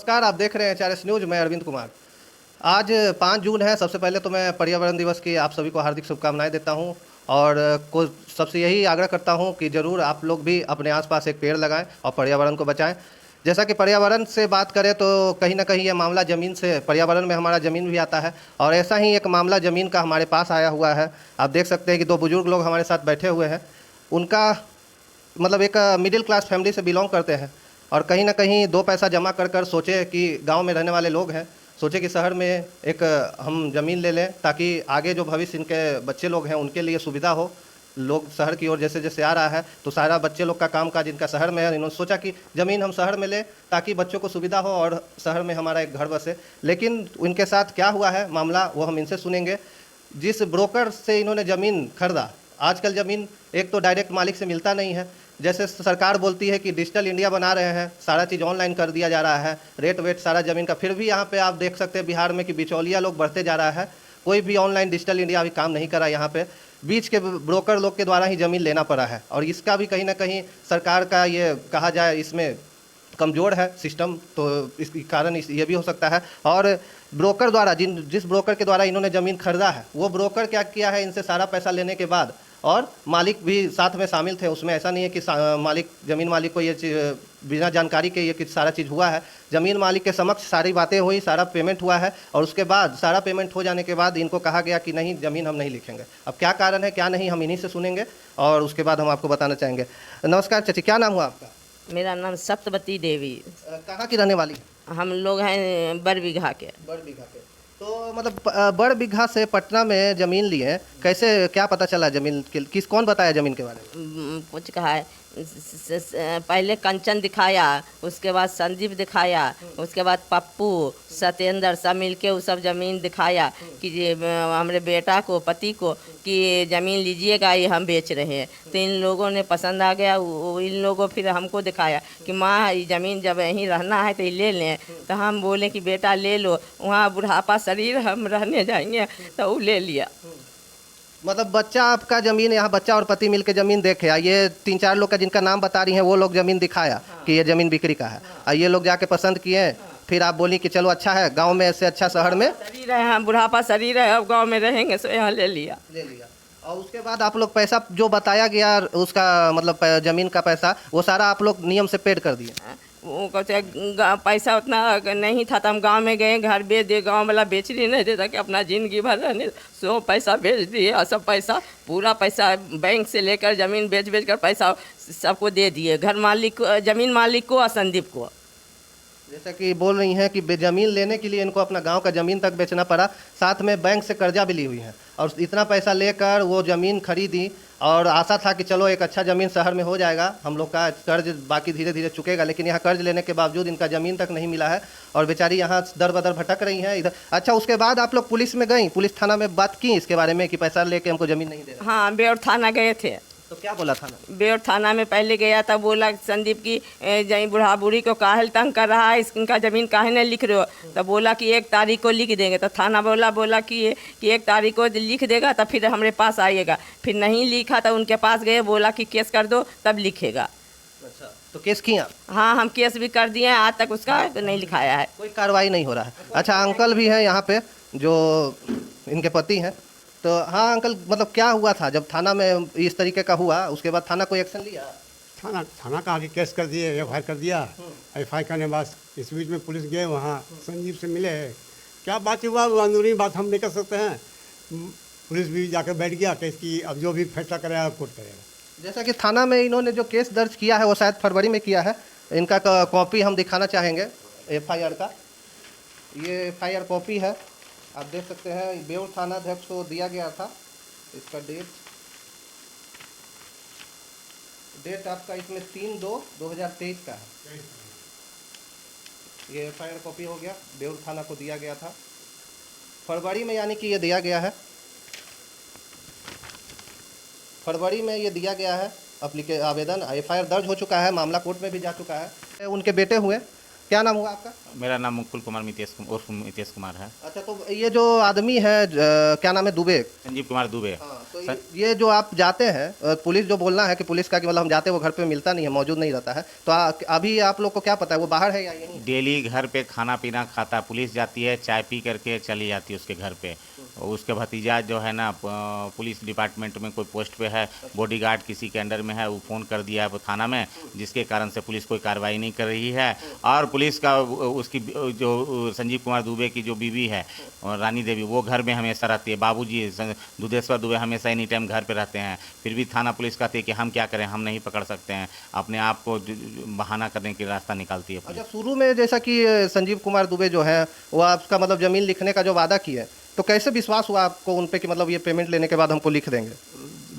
नमस्कार, आप देख रहे हैं एचआरएस न्यूज़। मैं अरविंद कुमार। आज 5 जून है। सबसे पहले तो मैं पर्यावरण दिवस की आप सभी को हार्दिक शुभकामनाएं देता हूं और को सबसे यही आग्रह करता हूं कि ज़रूर आप लोग भी अपने आसपास एक पेड़ लगाएं और पर्यावरण को बचाएं। जैसा कि पर्यावरण से बात करें तो कहीं ना कहीं ये मामला ज़मीन से, पर्यावरण में हमारा ज़मीन भी आता है और ऐसा ही एक मामला ज़मीन का हमारे पास आया हुआ है। आप देख सकते हैं कि 2 बुजुर्ग लोग हमारे साथ बैठे हुए हैं। उनका मतलब एक मिडिल क्लास फैमिली से बिलोंग करते हैं और कहीं ना कहीं 2 पैसा जमा कर कर सोचे कि गांव में रहने वाले लोग हैं, सोचे कि शहर में एक हम ज़मीन ले लें ताकि आगे जो भविष्य इनके बच्चे लोग हैं उनके लिए सुविधा हो। लोग शहर की ओर जैसे जैसे आ रहा है तो सारा बच्चे लोग का कामकाज इनका शहर में है। इन्होंने सोचा कि ज़मीन हम शहर में लें ताकि बच्चों को सुविधा हो और शहर में हमारा एक घर बसे। लेकिन उनके साथ क्या हुआ है मामला, वो हम इनसे सुनेंगे। जिस ब्रोकर से इन्होंने ज़मीन खरीदा, आजकल ज़मीन एक तो डायरेक्ट मालिक से मिलता नहीं है। जैसे सरकार बोलती है कि डिजिटल इंडिया बना रहे हैं, सारा चीज़ ऑनलाइन कर दिया जा रहा है, रेट वेट सारा ज़मीन का, फिर भी यहाँ पे आप देख सकते हैं बिहार में कि बिचौलिया लोग बढ़ते जा रहा है। कोई भी ऑनलाइन डिजिटल इंडिया अभी काम नहीं करा। यहाँ पे बीच के ब्रोकर लोग के द्वारा ही ज़मीन लेना पड़ा है और इसका भी कहीं ना कहीं सरकार का ये कहा जाए इसमें कमज़ोर है सिस्टम, तो इसके कारण ये भी हो सकता है। और ब्रोकर द्वारा जिस ब्रोकर के द्वारा इन्होंने ज़मीन खरीदा है, वो ब्रोकर क्या किया है, इनसे सारा पैसा लेने के बाद, और मालिक भी साथ में शामिल थे उसमें। ऐसा नहीं है कि मालिक ज़मीन मालिक को ये बिना जानकारी के ये कि सारा चीज़ हुआ है। ज़मीन मालिक के समक्ष सारी बातें हुई, सारा पेमेंट हुआ है और उसके बाद सारा पेमेंट हो जाने के बाद इनको कहा गया कि नहीं, ज़मीन हम नहीं लिखेंगे। अब क्या कारण है क्या नहीं, हम इन्हीं से सुनेंगे और उसके बाद हम आपको बताना चाहेंगे। नमस्कार चाची, क्या नाम हुआ आपका? मेरा नाम सप्तवती देवी। कहाँ की रहने वाली? हम लोग हैं बड़बीघा के। बड़बीघा के। तो मतलब बड़बीघा से पटना में ज़मीन लिए, कैसे, क्या पता चला ज़मीन के, कौन बताया ज़मीन के बारे में? कुछ कहा है, पहले कंचन दिखाया, उसके बाद संदीप दिखाया, उसके बाद पप्पू सत्येंद्र सब मिलके वो सब ज़मीन दिखाया कि ये हमारे बेटा को, पति को, कि ज़मीन लीजिएगा, ये हम बेच रहे हैं। तो इन लोगों ने पसंद आ गया। इन लोगों फिर हमको दिखाया कि माँ ये ज़मीन जब यहीं रहना है तो ये ले लें। तो हम बोले कि बेटा ले लो, वहाँ बुढ़ापा शरीर हम रहने जाएंगे। तो वो ले लिया। मतलब बच्चा आपका ज़मीन, यहाँ बच्चा और पति मिलके ज़मीन देखे, ये 3-4 लोग का जिनका नाम बता रही हैं वो लोग ज़मीन दिखाया कि ये ज़मीन बिक्री का है और ये लोग जाके पसंद किए। फिर आप बोली कि चलो अच्छा है, गांव में से अच्छा शहर में शरीर है, हाँ बुढ़ापा शरीर है, अब गांव में रहेंगे सो यहाँ ले लिया। और उसके बाद आप लोग पैसा जो बताया गया उसका मतलब ज़मीन का पैसा, वो सारा आप लोग नियम से पेड कर दिए? वो कहते पैसा उतना नहीं था तो हम गांव में गए, घर बेच दिए। गांव वाला बेचने नहीं देता कि अपना ज़िंदगी भर रहने, सो पैसा बेच दिए और सब पैसा, पूरा पैसा बैंक से लेकर ज़मीन बेच बेच कर पैसा सबको दे दिए, घर मालिक को, ज़मीन मालिक को और संदीप को। जैसा कि बोल रही हैं कि ज़मीन लेने के लिए इनको अपना गांव का ज़मीन तक बेचना पड़ा, साथ में बैंक से कर्जा भी ली हुई है और इतना पैसा लेकर वो ज़मीन खरीदी और आशा था कि चलो एक अच्छा ज़मीन शहर में हो जाएगा, हम लोग का कर्ज बाकी धीरे धीरे चुकेगा। लेकिन यहाँ कर्ज लेने के बावजूद इनका ज़मीन तक नहीं मिला है और बेचारी यहाँ दर बदर भटक रही हैं इधर। अच्छा, उसके बाद आप लोग पुलिस में गई, पुलिस थाना में बात की इसके बारे में कि पैसा लेके हमको ज़मीन नहीं दे रहा? हाँ, बेउर थाना गए थे। तो क्या बोला थाना? बेउर थाना में पहले गया था, बोला संदीप की जहीं बूढ़ा बूढ़ी को काहल तंग कर रहा है, इनका ज़मीन काहे नहीं लिख रहे हो? तो बोला कि 1 तारीख को लिख देंगे। तो थाना बोला कि 1 तारीख को लिख देगा तो फिर हमारे पास आइएगा। फिर नहीं लिखा तो उनके पास गए, बोला कि केस कर दो तब लिखेगा। अच्छा, तो केस किया? हाँ, हम केस भी कर दिए हैं, आज तक उसका नहीं लिखाया है, कोई कार्रवाई नहीं हो रहा है। अच्छा, अंकल भी हैं यहाँ पे जो इनके पति हैं। तो हाँ अंकल, मतलब क्या हुआ था जब थाना में इस तरीके का हुआ, उसके बाद थाना कोई एक्शन लिया? थाना का आगे केस कर दिए, एफआईआर कर दिया। एफआईआर करने के बाद इस बीच में पुलिस गए, वहाँ संजीव से मिले। क्या बात हुआ वो अंदरूनी बात हम नहीं कर सकते हैं। पुलिस भी जाकर बैठ गया केस की, अब जो भी फैसला करेगा कोर्ट करेगा। जैसा कि थाना में इन्होंने जो केस दर्ज किया है वो शायद फरवरी में किया है। इनका कॉपी हम दिखाना चाहेंगे एफआईआर का। ये एफआईआर कॉपी है, आप देख सकते हैं। बेउर थाना अध्यक्ष को दिया गया था। इसका डेट आपका इसमें 3/2/2023 का है। ये एफआईआर कॉपी हो गया, बेउर थाना को दिया गया था फरवरी में, यानी कि ये दिया गया है फरवरी में, ये दिया गया है आवेदन। एफआईआर दर्ज हो चुका है, मामला कोर्ट में भी जा चुका है। उनके बेटे हुए क्या नाम हुआ आपका? मेरा नाम मुकुल कुमार उर्फ मितेश कुमार है। अच्छा, तो ये जो आदमी है क्या नाम है, दुबे? संजीव कुमार दुबे। हाँ, तो सर- ये जो आप जाते हैं, पुलिस जो बोलना है कि पुलिस का कि मतलब हम जाते हैं वो घर पे मिलता नहीं है, मौजूद नहीं रहता है, तो अभी आप लोग को क्या पता है वो बाहर है या यहीं? डेली घर पे खाना पीना खाता, पुलिस जाती है, चाय पी करके चली जाती है उसके घर पे। और उसके भतीजा जो है ना पुलिस डिपार्टमेंट में कोई पोस्ट पे है, बॉडीगार्ड किसी के अंडर में है, वो फ़ोन कर दिया है थाना में, जिसके कारण से पुलिस कोई कार्रवाई नहीं कर रही है। और पुलिस का उसकी जो संजीव कुमार दुबे की जो बीवी है और रानी देवी, वो घर में हमेशा रहती है। बाबूजी दुधेश्वर दुबे हमेशा एनी टाइम घर पे रहते हैं, फिर भी थाना पुलिस कहती है कि हम क्या करें, हम नहीं पकड़ सकते हैं। अपने आप को बहाना करने की रास्ता निकालती है पुलिस। अच्छा, शुरू में जैसा कि संजीव कुमार दुबे जो है वो आपका मतलब ज़मीन लिखने का जो वादा किए, तो कैसे विश्वास हुआ आपको उन पे कि मतलब ये पेमेंट लेने के बाद हमको लिख देंगे?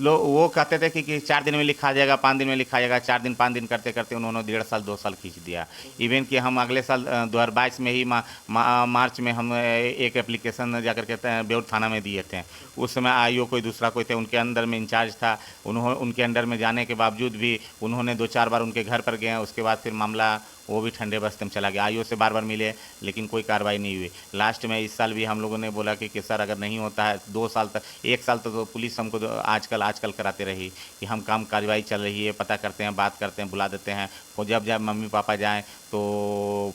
वो कहते थे कि 4 दिन में लिखा जाएगा, 5 दिन में लिखा जाएगा। 4 दिन 5 दिन करते करते उन्होंने 1.5 साल 2 साल खींच दिया। इवन कि हम अगले साल 2022 में ही मार्च में हम एक एप्लीकेशन जाकर के बेउर थाना में दिए थे। उस समय आईओ कोई दूसरा कोई थे, उनके अंदर में इंचार्ज था। उनके अंडर में जाने के बावजूद भी उन्होंने 2-4 बार उनके घर पर गए। उसके बाद फिर मामला वो भी ठंडे बस्ते में चला गया। आईओ से बार बार मिले लेकिन कोई कार्रवाई नहीं हुई। लास्ट में इस साल भी हम लोगों ने बोला कि सर अगर नहीं होता है 2 साल तक, 1 साल तक तो पुलिस हमको आजकल कराते रही कि हम काम कार्रवाई चल रही है, पता करते हैं, बात करते हैं, बुला देते हैं। और जब मम्मी पापा जाएँ तो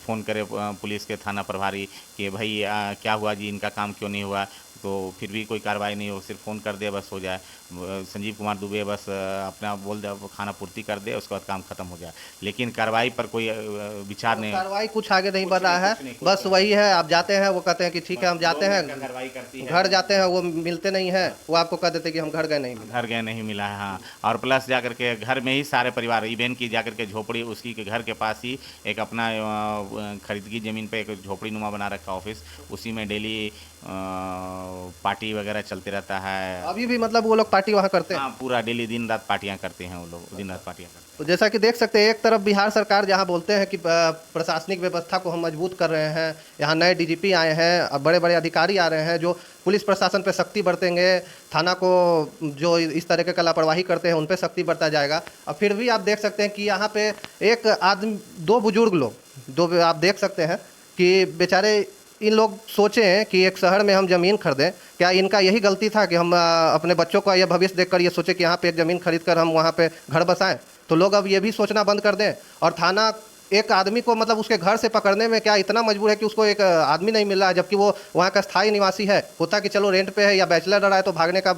फ़ोन करे पुलिस के थाना प्रभारी कि भाई क्या हुआ जी, इनका काम क्यों नहीं हुआ, तो फिर भी कोई कार्रवाई नहीं हो, सिर्फ फ़ोन कर दे बस हो जाए। संजीव कुमार दुबे बस अपना बोल दे, खाना पूर्ति कर दे, उसके बाद काम खत्म हो जाए। लेकिन कार्रवाई पर कोई विचार नहीं। कार्रवाई कुछ आगे नहीं बढ़ रहा है, कुछ नहीं, बस वही है, आप जाते हैं वो कहते हैं कि ठीक है हम जाते हैं, कार्रवाई करती है, घर जाते हैं वो मिलते नहीं हैं, वो आपको कह देते कि हम घर गए नहीं मिले। घर गए नहीं मिला है। हाँ, और प्लस जाकर के घर में ही सारे परिवार, इवन की जाकर के झोपड़ी उसकी के घर के पास ही एक अपना खरीदगी ज़मीन पे एक झोपड़ी नुमा बना रखा ऑफिस, उसी में डेली पार्टी वगैरह चलते रहता है। अभी भी मतलब वो लोग पार्टी वहाँ करते हैं? हाँ, पूरा डेली दिन रात पार्टियां करते हैं वो लोग, दिन रात पार्टियां करते हैं। तो जैसा कि देख सकते हैं, एक तरफ बिहार सरकार जहां बोलते हैं कि प्रशासनिक व्यवस्था को हम मजबूत कर रहे हैं, यहां नए डीजीपी आए हैं, अब बड़े बड़े अधिकारी आ रहे हैं जो पुलिस प्रशासन पे सख्ती बरतेंगे, थाना को जो इस तरह के लापरवाही करते हैं उन पे सख्ती बरता जाएगा। और फिर भी आप देख सकते हैं कि यहाँ पे एक आदमी, 2 बुजुर्ग लोग, दो आप देख सकते हैं कि बेचारे इन लोग सोचें कि एक शहर में हम ज़मीन खरीदें, क्या इनका यही गलती था कि हम अपने बच्चों का यह भविष्य देखकर ये सोचे कि यहाँ पे एक ज़मीन खरीद कर हम वहाँ पे घर बसाएं? तो लोग अब ये भी सोचना बंद कर दें। और थाना एक आदमी को मतलब उसके घर से पकड़ने में क्या इतना मजबूर है कि उसको एक आदमी नहीं मिल रहा है, जबकि वो वहाँ का स्थायी निवासी है। होता कि चलो रेंट पे है या बैचलर रहा है तो भागने का,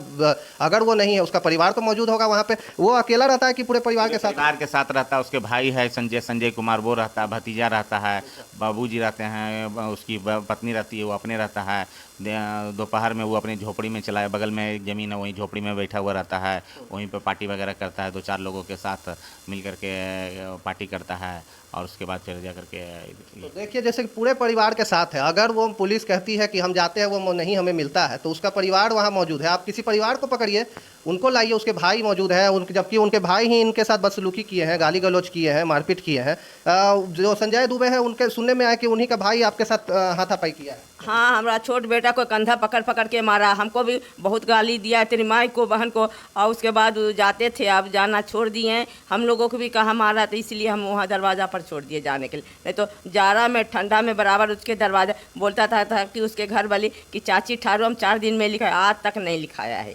अगर वो नहीं है उसका परिवार तो मौजूद होगा वहाँ पे, वो अकेला रहता है कि पूरे परिवार के साथ? परिवार के साथ रहता है, उसके भाई है संजय कुमार, वो रहता है, भतीजा रहता है, बाबूजी रहते हैं, उसकी पत्नी रहती है, वो अपने रहता है। दोपहर में वो अपनी झोपड़ी में चला है, बगल में एक ज़मीन है, वहीं झोपड़ी में बैठा हुआ रहता है, वहीं पे पार्टी वगैरह करता है, 2-4 लोगों के साथ मिल करके पार्टी करता है और उसके बाद फिर जा करके। तो देखिए, जैसे कि पूरे परिवार के साथ है, अगर वो पुलिस कहती है कि हम जाते हैं वो नहीं हमें मिलता है, तो उसका परिवार वहाँ मौजूद है। आप किसी परिवार को पकड़िए, उनको लाइए, उसके भाई मौजूद हैं, उनके, जबकि उनके भाई ही इनके साथ बदसलूकी किए हैं, गाली गलौज किए हैं, मारपीट किए हैं। जो संजय दुबे है उनके सुनने में आया कि उन्हीं का भाई आपके साथ हाथापाई किया है। हाँ, हमारा छोट बेटा को कंधा पकड़ पकड़ के मारा, हमको भी बहुत गाली दिया, तेरी माई को, बहन को। और उसके बाद वो जाते थे, अब जाना छोड़ दिए हैं। हम लोगों को भी कहा मारा, तो इसलिए हम वहाँ दरवाज़ा पर छोड़ दिए जाने के लिए। नहीं तो जाड़ा में ठंडा में बराबर उसके दरवाजा बोलता था कि उसके घर वाली कि चाची ठारो हम 4 दिन में लिखा, आज तक नहीं लिखाया है।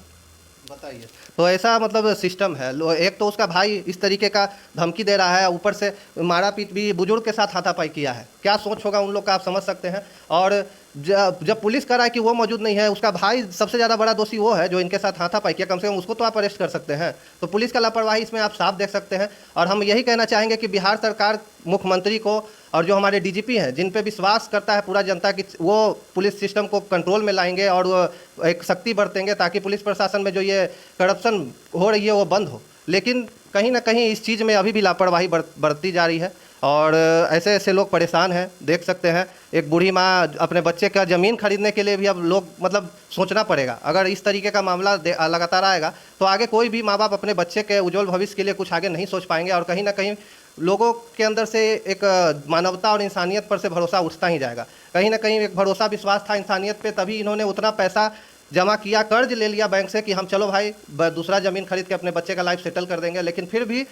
बताइए, तो ऐसा मतलब सिस्टम है। एक तो उसका भाई इस तरीके का धमकी दे रहा है, ऊपर से मारा पीट भी, बुजुर्ग के साथ हाथापाई किया है। क्या सोच होगा उन लोग का, आप समझ सकते हैं। और जब पुलिस कह रहा है कि वो मौजूद नहीं है, उसका भाई सबसे ज़्यादा बड़ा दोषी वो है जो इनके साथ हाथापाई किया, कम से कम उसको तो आप अरेस्ट कर सकते हैं। तो पुलिस का लापरवाही इसमें आप साफ देख सकते हैं। और हम यही कहना चाहेंगे कि बिहार सरकार मुख्यमंत्री को और जो हमारे डीजीपी हैं, जिन पे विश्वास करता है पूरा जनता की, वो पुलिस सिस्टम को कंट्रोल में लाएंगे और वो एक सख्ती बरतेंगे ताकि पुलिस प्रशासन में जो ये करप्शन हो रही है वो बंद हो। लेकिन कहीं ना कहीं इस चीज़ में अभी भी लापरवाही बरती जा रही है और ऐसे ऐसे लोग परेशान हैं। देख सकते हैं, एक बूढ़ी माँ अपने बच्चे का ज़मीन खरीदने के लिए भी अब लोग मतलब सोचना पड़ेगा। अगर इस तरीके का मामला लगातार आएगा तो आगे कोई भी माँ बाप अपने बच्चे के उज्जवल भविष्य के लिए कुछ आगे नहीं सोच पाएंगे और कहीं ना कहीं लोगों के अंदर से एक मानवता और इंसानियत पर से भरोसा उठता ही जाएगा। कहीं ना कहीं एक भरोसा विश्वास था इंसानियत पे, तभी इन्होंने उतना पैसा जमा किया, कर्ज ले लिया बैंक से कि हम चलो भाई दूसरा ज़मीन खरीद के अपने बच्चे का लाइफ सेटल कर देंगे। लेकिन फिर भी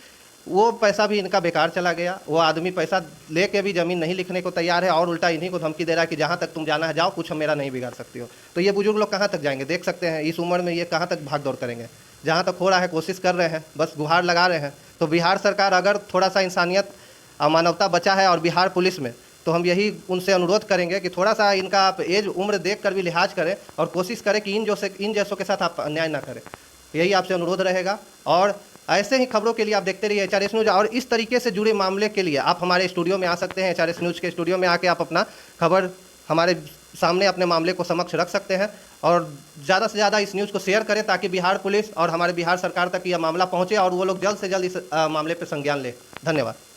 वो पैसा भी इनका बेकार चला गया। वो आदमी पैसा लेके भी ज़मीन नहीं लिखने को तैयार है और उल्टा इन्हीं को धमकी दे रहा है कि जहाँ तक तुम जाना है जाओ, कुछ मेरा नहीं बिगाड़ सकती हो। तो ये बुजुर्ग लोग कहाँ तक जाएंगे, देख सकते हैं इस उम्र में ये कहाँ तक भाग दौड़ करेंगे। जहाँ तक हो रहा है कोशिश कर रहे हैं, बस गुहार लगा रहे हैं। तो बिहार सरकार अगर थोड़ा सा इंसानियत मानवता बचा है और बिहार पुलिस में, तो हम यही उनसे अनुरोध करेंगे कि थोड़ा सा इनका आप एज उम्र देख कर भी लिहाज करें और कोशिश करें कि इन जैसों के साथ आप अन्याय ना करें। यही आपसे अनुरोध रहेगा। और ऐसे ही खबरों के लिए आप देखते रहिए HRS न्यूज़। और इस तरीके से जुड़े मामले के लिए आप हमारे स्टूडियो में आ सकते हैं। HRS न्यूज़ के स्टूडियो में आके आप अपना खबर हमारे सामने अपने मामले को समक्ष रख सकते हैं। और ज़्यादा से ज़्यादा इस न्यूज़ को शेयर करें ताकि बिहार पुलिस और हमारे बिहार सरकार तक यह मामला पहुँचे और वो लोग जल्द से जल्द इस मामले पर संज्ञान लें। धन्यवाद।